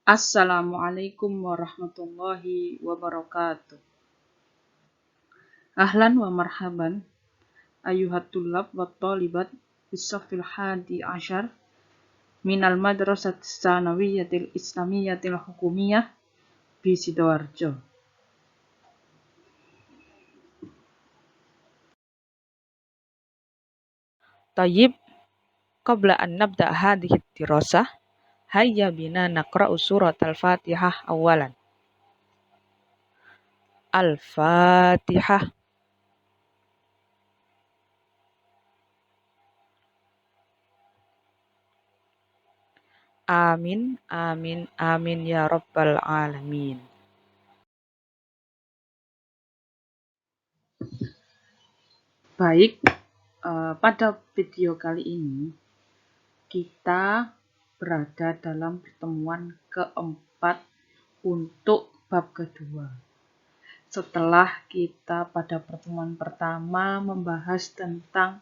Assalamualaikum warahmatullahi wabarakatuh. Ahlan wa marhaban ayuhat tullab wa talibat bisafil hadi asyar minal madrasat sanawiyatil islamiyatil hukumiyah bi Sidoarjo. Tayyib, qabla an nabda hadhihi dirasah, hayya bina naqra'u surat al-Fatihah awalan. Al-Fatihah. Amin, amin, amin ya rabbal alamin. Baik, pada video kali ini kita berada dalam pertemuan keempat untuk bab kedua. Setelah kita pada pertemuan pertama membahas tentang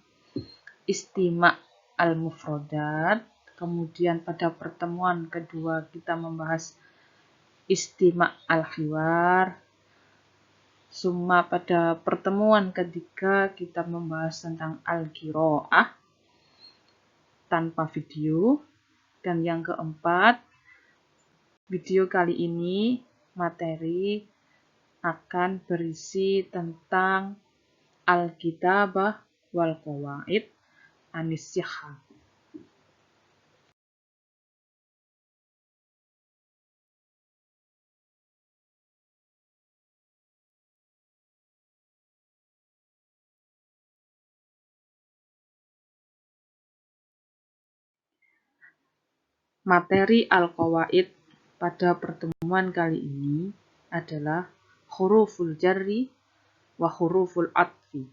istima' al-mufrodat, kemudian pada pertemuan kedua kita membahas istima' al-hiwar, summa pada pertemuan ketiga kita membahas tentang al-qiraah tanpa video, dan yang keempat, video kali ini materi akan berisi tentang al-kitabah wal qawaid anis-sihah. Materi al-qawaid pada pertemuan kali ini adalah huruful jarri wa huruful atfi.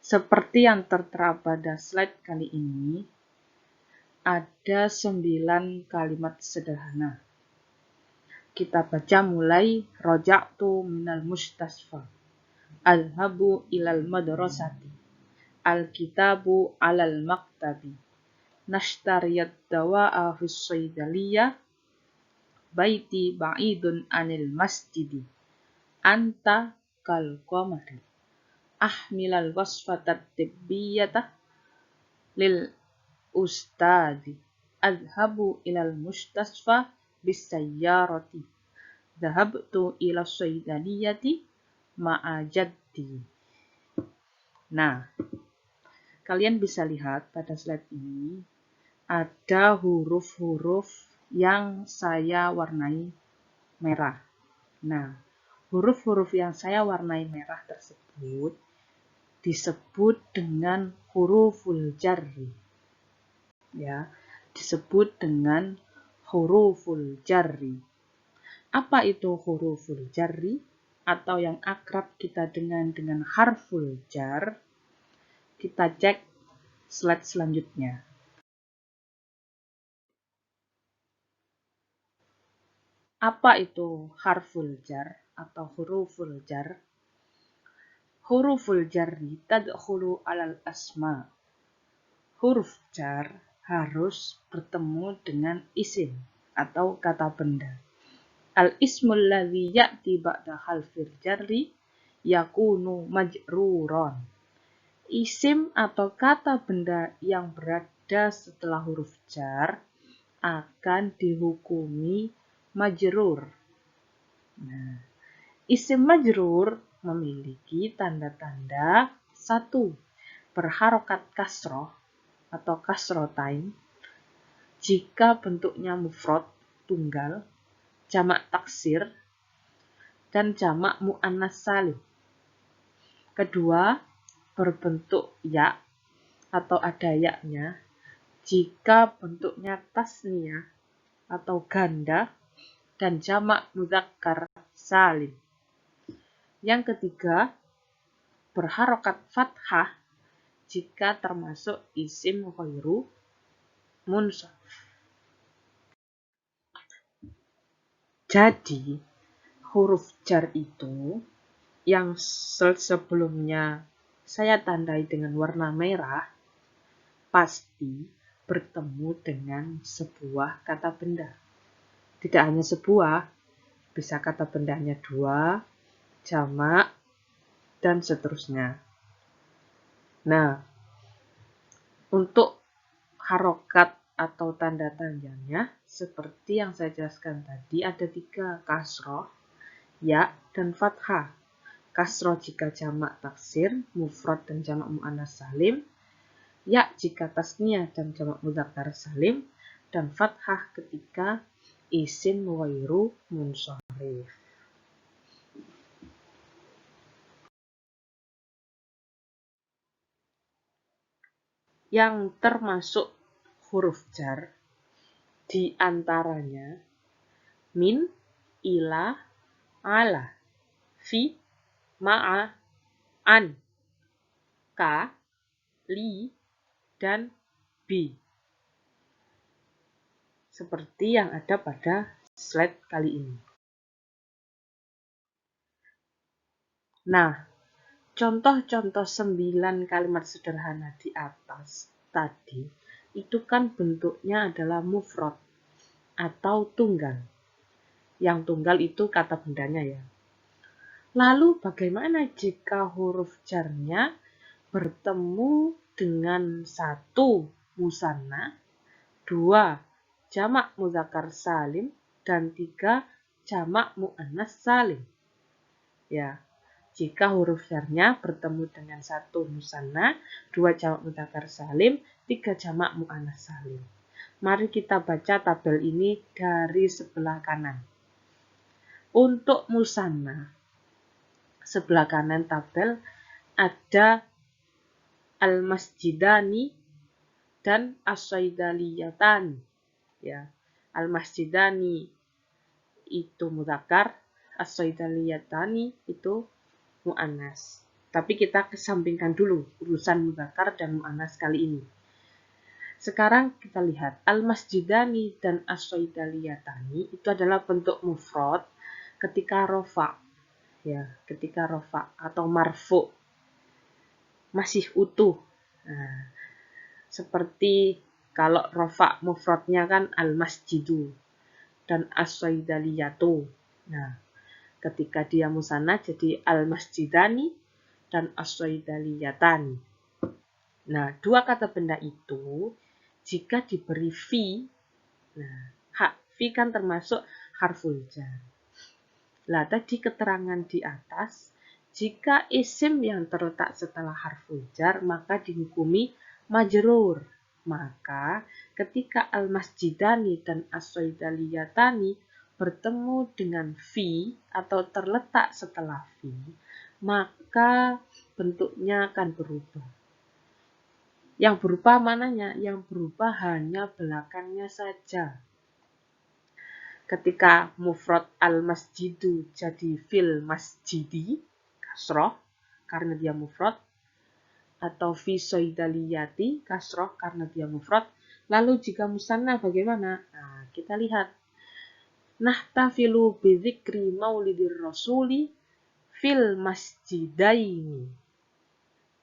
Seperti yang tertera pada slide kali ini, ada 9 kalimat sederhana. Kita baca mulai roja'tu minal mustasfa, alhabu ilal madrasati, al-kitabu alal maktabi, nashtariyat dawa'a fis saydaliyah, baiti ba'idun anil masjidi, anta kal qamari, ahmilal wasfatat tibbiyata lil ustadi, adhabu ilal mustasfa bisayyarati, dhahabtu ila saydaliyati ma'a jaddi. Nah, kalian bisa lihat pada slide ini ada huruf-huruf yang saya warnai merah. Nah, huruf-huruf yang saya warnai merah tersebut disebut dengan huruful jarri. Ya, disebut dengan huruful jarri. Apa itu huruful jarri? Atau yang akrab kita dengan harful jar? Kita cek slide selanjutnya. Apa itu harful jar atau huruful jar? Huruful jarri tadkhulu alal asma. Huruf jar harus bertemu dengan isim atau kata benda. Al-ismul ladzi ya'ti ba'da harfil jarri yakunu majruron. Isim atau kata benda yang berada setelah huruf jar akan dihukumi majrur. Nah, isim majrur memiliki tanda-tanda: 1. Berharokat kasroh atau kasrotain jika bentuknya mufrad tunggal, jamak taksir, dan jamak muannas salim. Kedua, berbentuk ya atau ada yaknya jika bentuknya tasniyah atau ganda dan jamak mudzakkar salim. Yang ketiga, berharokat fathah jika termasuk isim ghairu munsharif. Jadi, huruf jar itu yang sebelumnya saya tandai dengan warna merah, pasti bertemu dengan sebuah kata benda. Tidak hanya sebuah, bisa kata bendanya 2, jamak, dan seterusnya. Nah, untuk harokat atau tanda tanyanya, seperti yang saya jelaskan tadi, ada 3, kasroh, ya, dan fathah. Kasroh jika jamak taksir, mufrad dan jamak muannas salim, ya jika tasniyah dan jamak mudzakkar salim, dan fathah ketika isim ghairu munsharif. Yang termasuk huruf jar di antaranya min, ila, ala, fi, ma'a, an, ka, li, dan bi. Seperti yang ada pada slide kali ini. Nah, contoh-contoh 9 kalimat sederhana di atas tadi, itu kan bentuknya adalah mufrad atau tunggal. Yang tunggal itu kata bendanya ya. Lalu bagaimana jika huruf jarnya bertemu dengan 1 musanna, 2 jamak mudzakkar salim, dan 3 jamak muannas salim? Ya, jika huruf jarnya bertemu dengan 1 musanna, 2 jamak mudzakkar salim, 3 jamak muannas salim. Mari kita baca tabel ini dari sebelah kanan. Untuk musanna, sebelah kanan tabel ada al-masjidani dan as-saidaliyatani. Ya, al-masjidani itu mudzakkar, as-saidaliyatani itu muannas. Tapi kita kesampingkan dulu urusan mudzakkar dan muannas kali ini. Sekarang kita lihat al-masjidani dan as-saidaliyatani itu adalah bentuk mufrad ketika rofa. Ya, ketika rofa atau marfu masih utuh. Nah, seperti kalau rofa mufradnya kan al-masjidu dan as-saidaliyatu. Nah, ketika dia musanna jadi al-masjidani dan as-saidaliyatani. Nah, 2 kata benda itu jika diberi fi, nah, fi kan termasuk harful jar. Lah, tadi keterangan di atas, jika isim yang terletak setelah harful jar, maka dihukumi majrur. Maka ketika al-masjidani dan as-saidaliyatani bertemu dengan fi atau terletak setelah fi, maka bentuknya akan berubah. Yang berubah mananya? Yang berubah hanya belakangnya saja. Ketika mufrad al-masjidu jadi fil masjidi, kasroh, karena dia mufrad, atau fi saidaliyati, kasroh, karena dia mufrad. Lalu jika musanna bagaimana? Nah, kita lihat. Nahtafilu bidzikri maulidir rasuli fil masjidaini.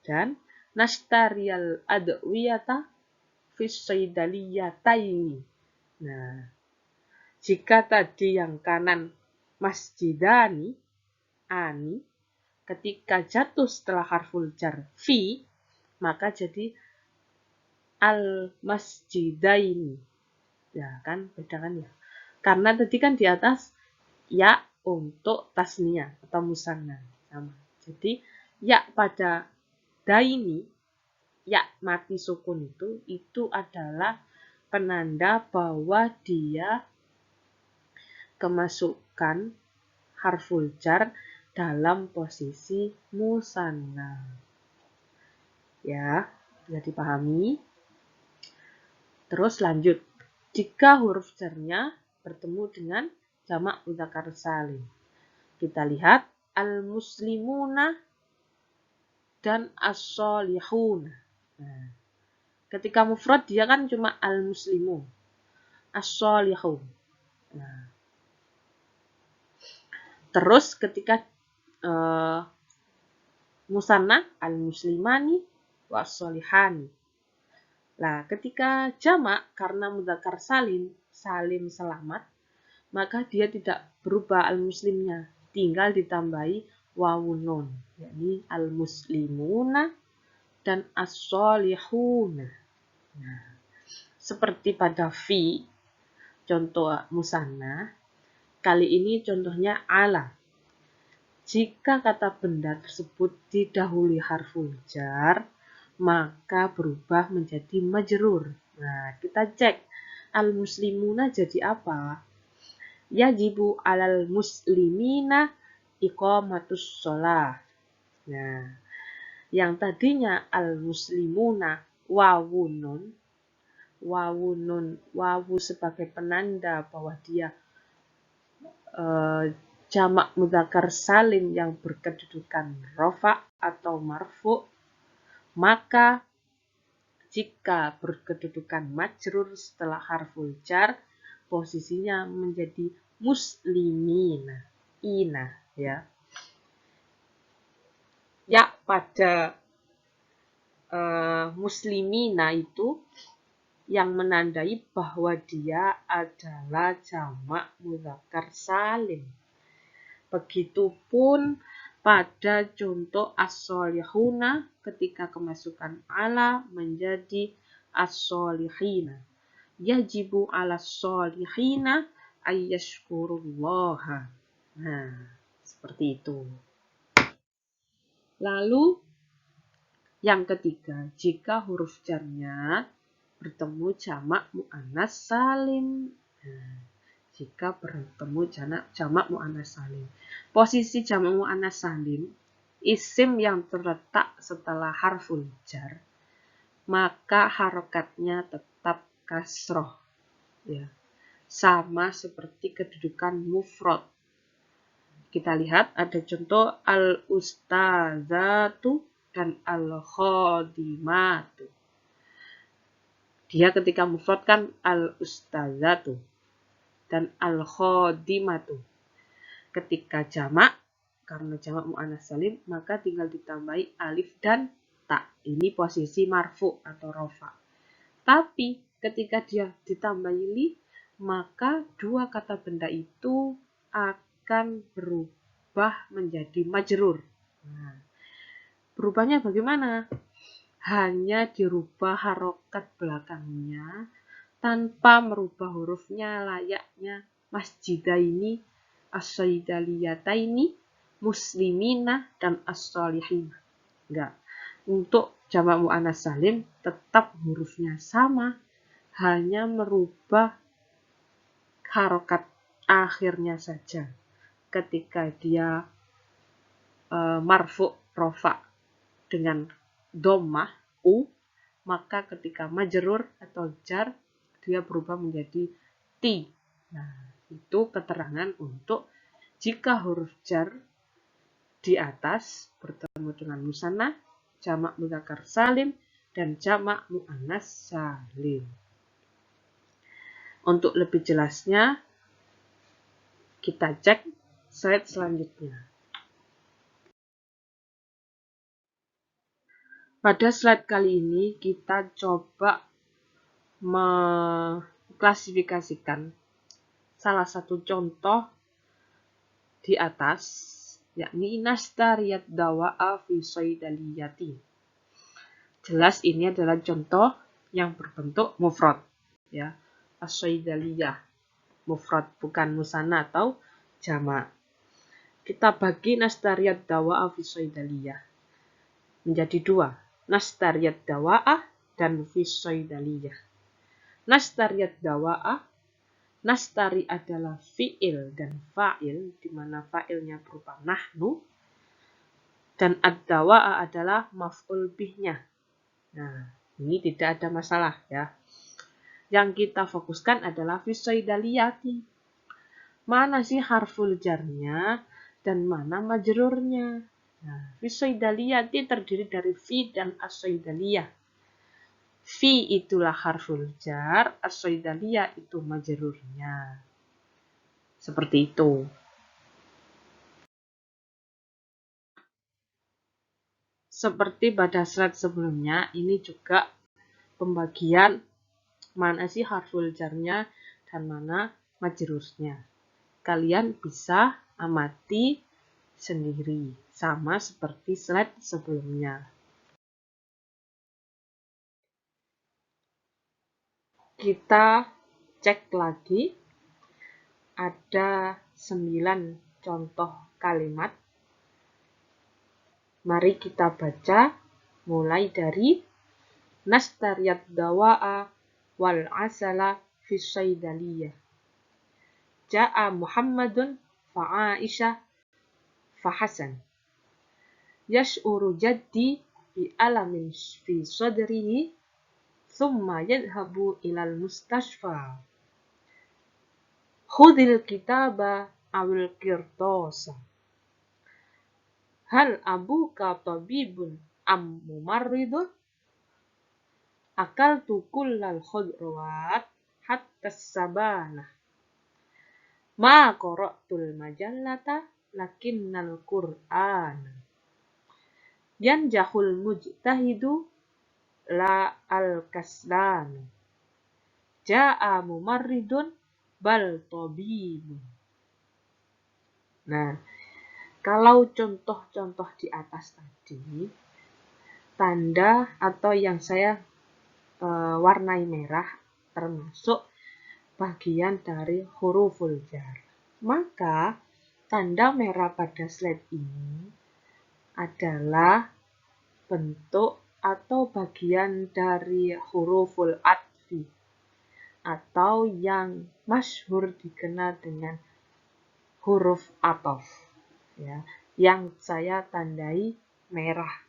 Dan nashtariyal adwiyata fis saidaliyataini. Nah, jika tadi yang kanan masjidani, ani, ketika jatuh setelah harful jar fi, maka jadi al-masjidaini. Ya kan, beda kan ya. Karena tadi kan di atas ya untuk tasniyah atau musanna. Sama. Jadi ya pada daini, ya mati sukun itu adalah penanda bahwa dia kemasukan harful jar dalam posisi musanna. Ya, bisa dipahami. Terus lanjut. Jika huruf jarnya bertemu dengan jamak mudzakkar salim. Kita lihat al-muslimuna dan as-solihuna. Nah, ketika mufrad dia kan cuma al-muslimu, as-solihun. Nah, terus ketika musanna al-muslimani was-solihani. Nah, ketika jamak karena mudzakkar salim, salim selamat, maka dia tidak berubah al-muslimnya, tinggal ditambahi wawun nun, yakni al-muslimuna dan as-solihuna. Nah, seperti pada fi, contoh musanna, kali ini contohnya ala. Jika kata benda tersebut didahului harful jar, maka berubah menjadi majrur. Nah, kita cek al-muslimuna jadi apa? Yajibu alal muslimina iqamatus sholah. Nah, yang tadinya al-muslimuna wawunun, wawu sebagai penanda bahwa dia jamak mudzakkar salim yang berkedudukan rofa atau marfu, maka jika berkedudukan majrur setelah harful jar, posisinya menjadi muslimina, ina, ya. Ya, pada muslimina itu yang menandai bahwa dia adalah jamak mudzakkar salim. Begitupun pada contoh as-solihuna ketika kemasukan ala menjadi as-solihina. Yajibu ala solihina ayyashkurullaha. Nah, seperti itu. Lalu yang ketiga, jika huruf jarnya bertemu jamak muannas salim. Nah, jika bertemu jamak muannas salim. Posisi jamak muannas salim, isim yang terletak setelah harful jar, maka harokatnya tetap kasroh. Ya. Sama seperti kedudukan mufrad. Kita lihat ada contoh al-ustazatu dan al-khodimatu. Dia ketika mufrad kan al-ustazatu dan al-khodimatu. Ketika jamak, karena jamak mu'annas salim, maka tinggal ditambahi alif dan ta. Ini posisi marfu atau rofa. Tapi ketika dia ditambahi li, maka dua kata benda itu akan berubah menjadi majrur. Nah, berubahnya bagaimana? Hanya dirubah harokat belakangnya tanpa merubah hurufnya layaknya masjidaini, as-saidaliyataini, muslimina, dan as-solihina. Enggak. Untuk jamak muannas salim tetap hurufnya sama, hanya merubah harokat akhirnya saja. Ketika dia marfu rofa dengan dhammah u, maka ketika majrur atau jar dia berubah menjadi ti. Nah, itu keterangan untuk jika huruf jar di atas bertemu dengan musanna, jamak mudzakkar salim, dan jamak muannas salim. Untuk lebih jelasnya, kita cek slide selanjutnya. Pada slide kali ini kita coba mengklasifikasikan salah satu contoh di atas, yakni nastariyat dawa'a fi saidaliyati. Jelas ini adalah contoh yang berbentuk mufrad, ya. As-saidaliyah mufrad, bukan musanna atau jamak. Kita bagi nastariyat dawa'a fi saidaliyah menjadi dua, nastariyat dawa'ah dan fi saidaliyah. Nastariyat dawa'ah, nastari adalah fi'il dan fa'il, di mana fa'ilnya berupa nahnu, dan ad-dawa'a adalah maf'ul bihnya. Nah, ini tidak ada masalah, ya. Yang kita fokuskan adalah fi saidaliyati. Mana sih harful jarnya dan mana majrurnya? Nah, fi saidaliyati terdiri dari fi dan as-saidaliyah. Fi itulah harful jar, as-saidaliyah itu majrurnya. Seperti itu. Seperti pada slide sebelumnya, ini juga pembagian mana sih harful jarnya dan mana majrurnya. Kalian bisa amati sendiri, sama seperti slide sebelumnya. Kita cek lagi, ada 9 contoh kalimat. Mari kita baca mulai dari nastariyat dawa'a wal asala fi saydaliyah. Ja'a Muhammadun fa'aisha fahasan. Yash'uru jaddi bi alamin fi sadrihi thumma yadhhabu ilal mustashfa. Khudhil kitaba awil qirtasa. Hal abuka tabibun am mumarridun? Akaltu kullal khudrawat hatta sabana. Ma qara'tul majallata lakinnal qur'ana. Yanjahul mujtahidu la al-kaslanu. Ja'a mumarridun bal tabibun. Nah, kalau contoh-contoh di atas tadi, tanda atau yang saya warnai merah termasuk bagian dari huruful jar. Maka tanda merah pada slide ini adalah bentuk atau bagian dari huruful atfi atau yang masyhur dikenal dengan huruf ataf, ya, yang saya tandai merah.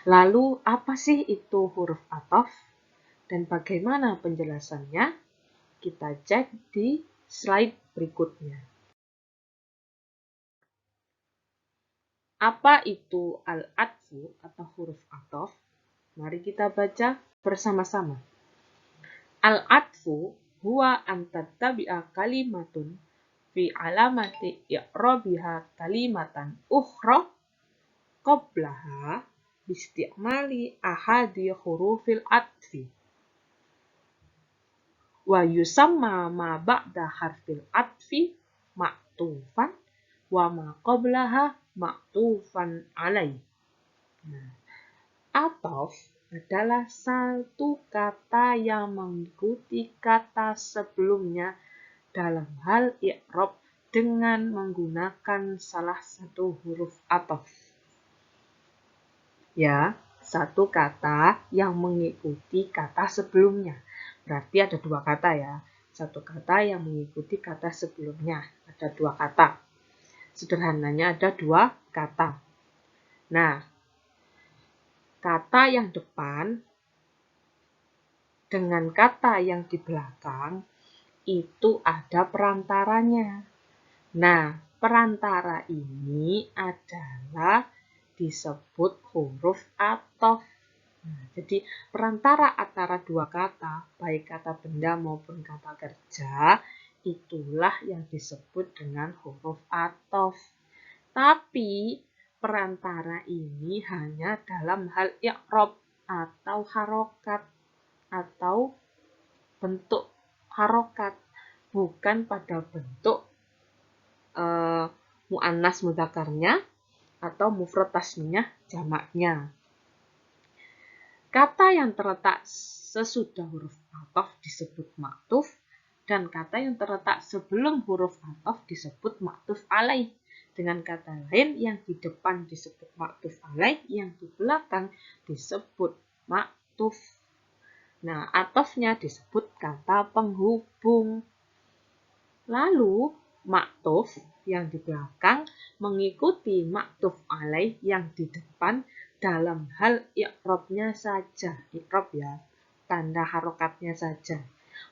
Lalu apa sih itu huruf ataf dan bagaimana penjelasannya? Kita cek di slide berikutnya. Apa itu al-atfu atau huruf ataf? Mari kita baca bersama-sama. Al-atfu huwa an tattabi'a kalimatun fi alamati i'rabiha kalimatan ukhra qablaha bisti'mali ahadi hurufil atfi. Wa yusamma ma ba'da harfil atfi ma'tufan wa ma qablaha ma'tufan alaih. Nah, ataf adalah satu kata yang mengikuti kata sebelumnya dalam hal i'rab dengan menggunakan salah satu huruf ataf. Ya, satu kata yang mengikuti kata sebelumnya. Berarti ada 2 kata ya. Satu kata yang mengikuti kata sebelumnya. Ada 2 kata. Sederhananya ada 2 kata. Nah, kata yang depan dengan kata yang di belakang itu ada perantaranya. Nah, perantara ini adalah disebut huruf ataf. Nah, jadi perantara antara 2 kata, baik kata benda maupun kata kerja, itulah yang disebut dengan huruf ataf. Tapi perantara ini hanya dalam hal i'rab atau harokat atau bentuk harokat, bukan pada bentuk mu'annas mudzakarnya atau mufrad tasniyah jamaknya. Kata yang terletak sesudah huruf ataf disebut ma'tuf dan kata yang terletak sebelum huruf ataf disebut ma'tuf alaih. Dengan kata lain, yang di depan disebut ma'tuf alaih, yang di belakang disebut ma'tuf. Nah, atafnya disebut kata penghubung. Lalu, ma'tuf yang di belakang mengikuti ma'tuf alaih yang di depan dalam hal i'rabnya saja. I'rab ya, tanda harokatnya saja.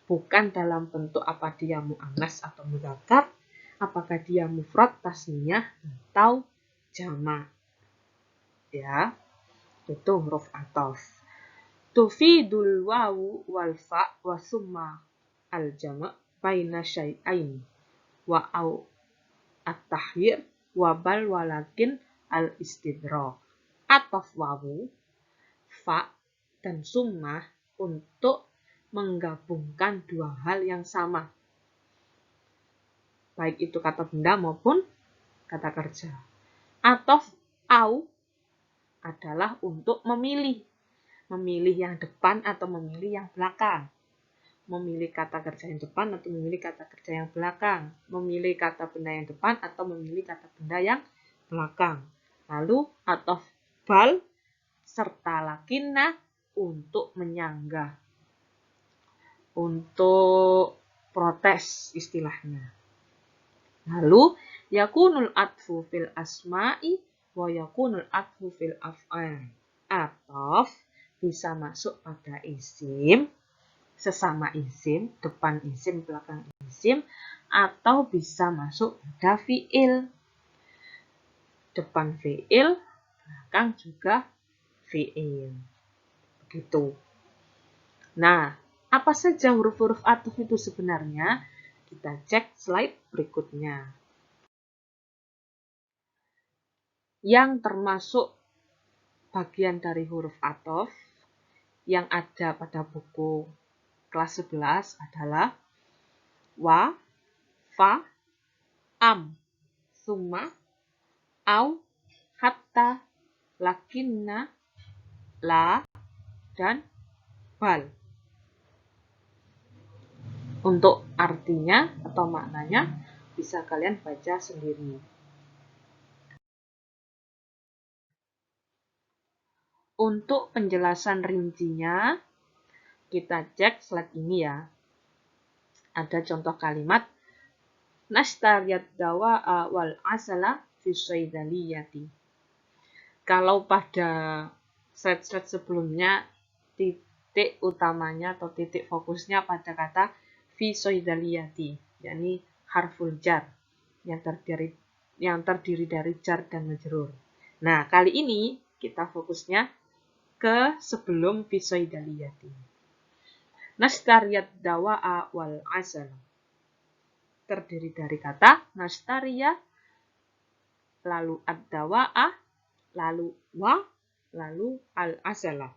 Bukan dalam bentuk apa dia mu'annas atau mudzakkar, apakah dia mufrad, tasniyah, atau jamak. Ya, itu huruf ataf. Tufidul wawu wal fa wa summa al jamak baina syai'ain wa au at-tahyir wa bal walakin al-istidrak. Ataf wawu, fa, dan summah untuk menggabungkan dua hal yang sama. Baik itu kata benda maupun kata kerja. Atof au adalah untuk memilih. Memilih yang depan atau memilih yang belakang. Memilih kata kerja yang depan atau memilih kata kerja yang belakang. Memilih kata benda yang depan atau memilih kata benda yang belakang. Lalu atof bal serta lakinna untuk menyanggah. Untuk protes istilahnya. Lalu yakunul atfu fil asma'i wa yakunul atfu fil af'al. Atof bisa masuk pada isim, sesama isim, depan isim, belakang isim, atau bisa masuk pada fi'il. Depan fi'il, belakang juga fi'il. Begitu. Nah, apa saja huruf-huruf atof itu sebenarnya? Kita cek slide berikutnya. Yang termasuk bagian dari huruf atof yang ada pada buku kelas 11 adalah wa, fa, am, summa, au, hatta, lakinna, la, dan bal. Untuk artinya atau maknanya bisa kalian baca sendiri. Untuk penjelasan rincinya, kita cek slide ini ya. Ada contoh kalimat nastariyat dawa'a wal asala fi syaidaliyati. Kalau pada slide-slide sebelumnya titik utamanya atau titik fokusnya pada kata fi syaidaliyati, yakni harful jar yang terdiri dari jar dan majrur. Nah, kali ini kita fokusnya ke sebelum fi syaidaliyati. Nastariyat dawa'a wal asala terdiri dari kata nastaria, lalu ad-dawa'a, lalu wa, lalu al-asala.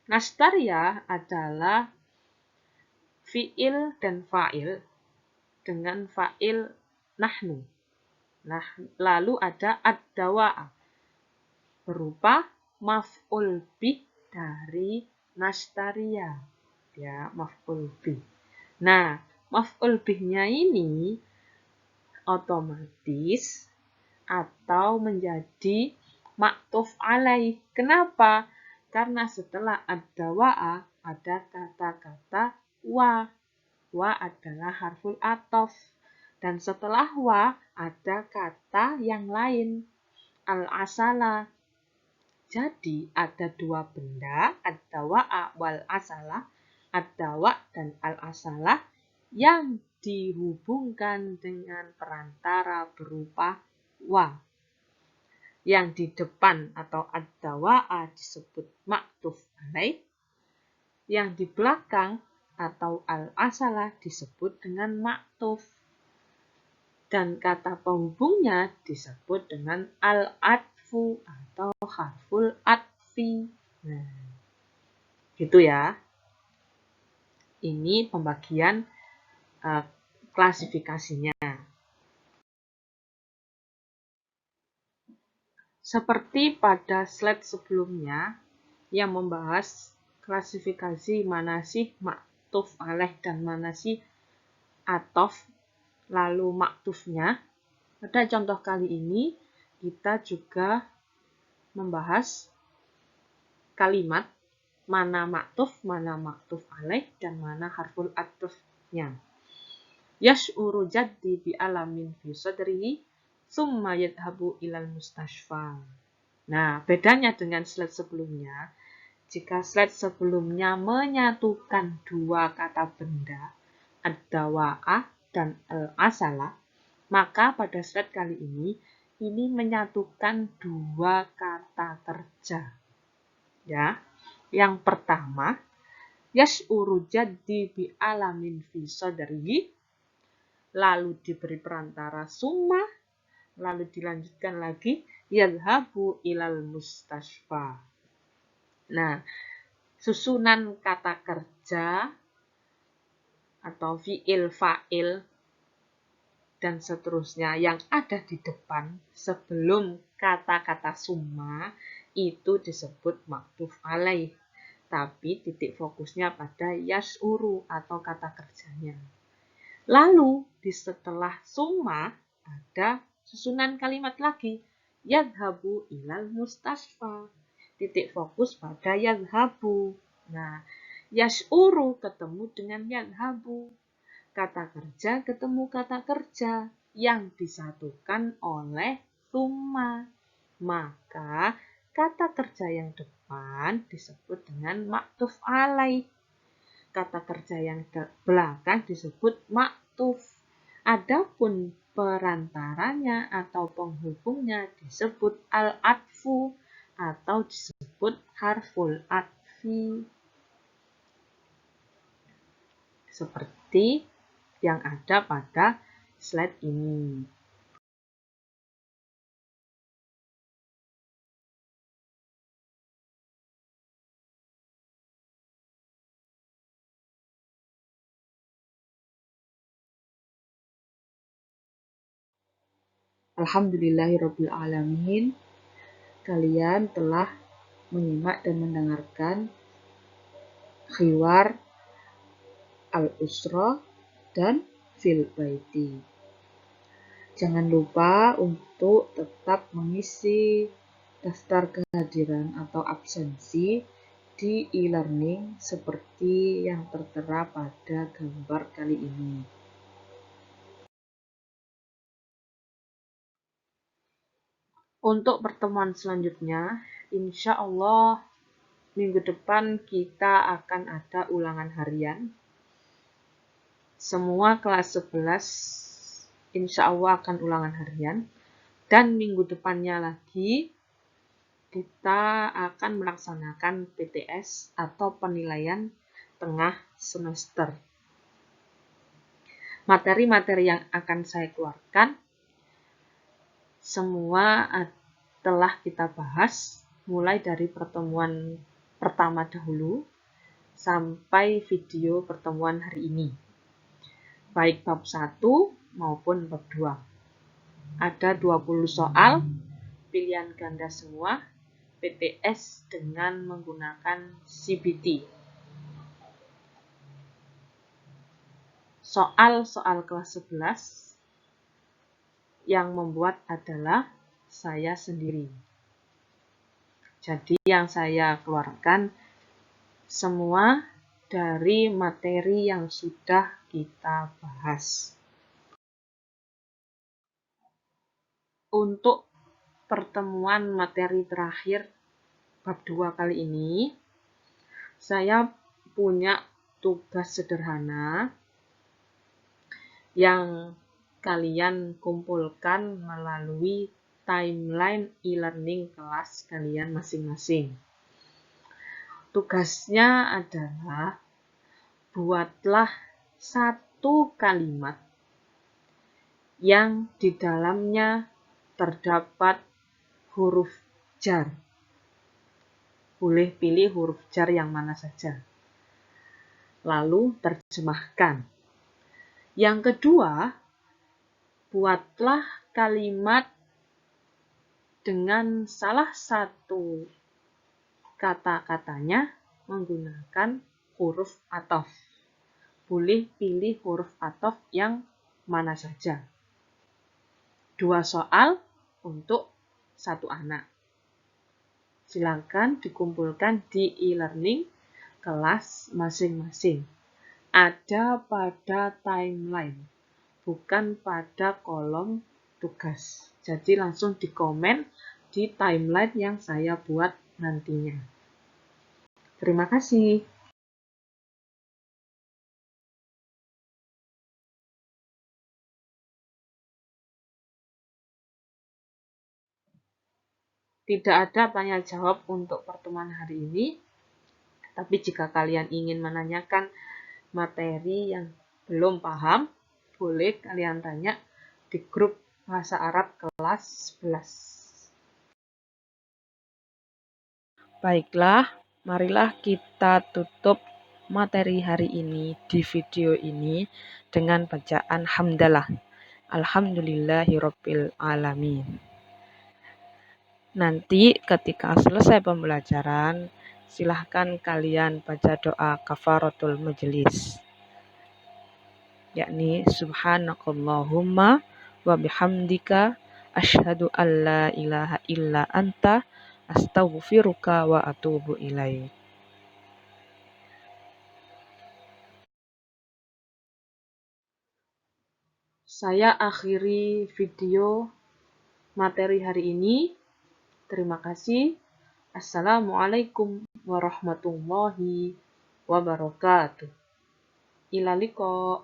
Nastaria adalah fi'il dan fa'il dengan fa'il nahnu. Nah, lalu ada ad-dawa'a berupa maf'ul bih dari nastaria. Ya, maf'ul bih. Nah, maf'ul bihnya ini otomatis atau menjadi maktuf alaih. Kenapa? Karena setelah ad-dawa'a ada kata-kata wa. Wa adalah harful atof. Dan setelah wa ada kata yang lain, al-asala. Jadi ada dua benda, ad-dawa'a wal asala, ad-dawa' dan al-asala yang dihubungkan dengan perantara berupa wa. Yang di depan atau ad-dawa'a disebut maktuf alaih, yang di belakang atau al-asala disebut dengan maktuf. Dan kata penghubungnya disebut dengan al-atfu atau harful atfi. Nah, gitu ya. Ini pembagian klasifikasinya. Seperti pada slide sebelumnya yang membahas klasifikasi mana sih maktuf alaih dan mana sih atof, lalu maktufnya. Pada contoh kali ini kita juga membahas kalimat mana maktuf alaih, dan mana harful atofnya. Yash'uru jaddi bi alamin fi sadrihi summa yadhabu ilal mustashfa. Nah, bedanya dengan slide sebelumnya, jika slide sebelumnya menyatukan dua kata benda, ad-dawa'ah dan al-asala, maka pada slide kali ini menyatukan dua kata kerja. Ya, yang pertama, yash'uru jaddi bi alamin fi sadrihi, lalu diberi perantara summa, lalu dilanjutkan lagi yadhabu ilal mustashfa. Nah, susunan kata kerja atau fiil, fa'il, dan seterusnya yang ada di depan sebelum kata-kata summa itu disebut maktuf alaih. Tapi titik fokusnya pada yas'uru atau kata kerjanya. Lalu di setelah summa ada susunan kalimat lagi. Yadhabu ilal mustasfa. Titik fokus pada yadhabu. Nah, yas'uru ketemu dengan yadhabu. Kata kerja ketemu kata kerja yang disatukan oleh summa. Maka kata kerja yang depan disebut dengan maktuf alaih. Kata kerja yang belakang disebut maktuf. Adapun perantaranya atau penghubungnya disebut al-atfu atau disebut harful atfi. Seperti yang ada pada slide ini. Alhamdulillahirabbil alamin. Kalian telah menyimak dan mendengarkan khiwar al-usra dan fil baiti. Jangan lupa untuk tetap mengisi daftar kehadiran atau absensi di e-learning seperti yang tertera pada gambar kali ini. Untuk pertemuan selanjutnya, insya Allah minggu depan kita akan ada ulangan harian. Semua kelas 11 insya Allah akan ulangan harian. Dan minggu depannya lagi kita akan melaksanakan PTS atau penilaian tengah semester. Materi-materi yang akan saya keluarkan semua telah kita bahas mulai dari pertemuan pertama dahulu sampai video pertemuan hari ini. Baik bab 1 maupun bab 2. Ada 20 soal, pilihan ganda semua, PTS dengan menggunakan CBT. Soal-soal kelas 11 yang membuat adalah saya sendiri. Jadi yang saya keluarkan semua dari materi yang sudah kita bahas. Untuk pertemuan materi terakhir bab 2 kali ini, saya punya tugas sederhana yang kalian kumpulkan melalui timeline e-learning kelas kalian masing-masing. Tugasnya adalah buatlah satu kalimat yang di dalamnya terdapat huruf jar. Boleh pilih huruf jar yang mana saja. Lalu terjemahkan. Yang kedua, buatlah kalimat dengan salah satu kata-katanya menggunakan huruf athof. Boleh pilih huruf athof yang mana saja. 2 soal untuk 1 anak. Silakan dikumpulkan di e-learning kelas masing-masing. Ada pada timeline, bukan pada kolom tugas. Jadi langsung di komen di timeline yang saya buat nantinya. Terima kasih. Tidak ada tanya jawab untuk pertemuan hari ini. Tapi jika kalian ingin menanyakan materi yang belum paham, boleh kalian tanya di grup Bahasa Arab kelas 11. Baiklah, marilah kita tutup materi hari ini di video ini dengan bacaan hamdalah. Alhamdulillahirabbil alamin. Nanti ketika selesai pembelajaran, silahkan kalian baca doa kafaratul majelis, yakni subhanakallahumma wa bihamdika asyhadu an la ilaha illa anta astaghfiruka wa atubu ilaik. Saya akhiri video materi hari ini. Terima kasih. Assalamualaikum warahmatullahi wabarakatuh. Ila liqa.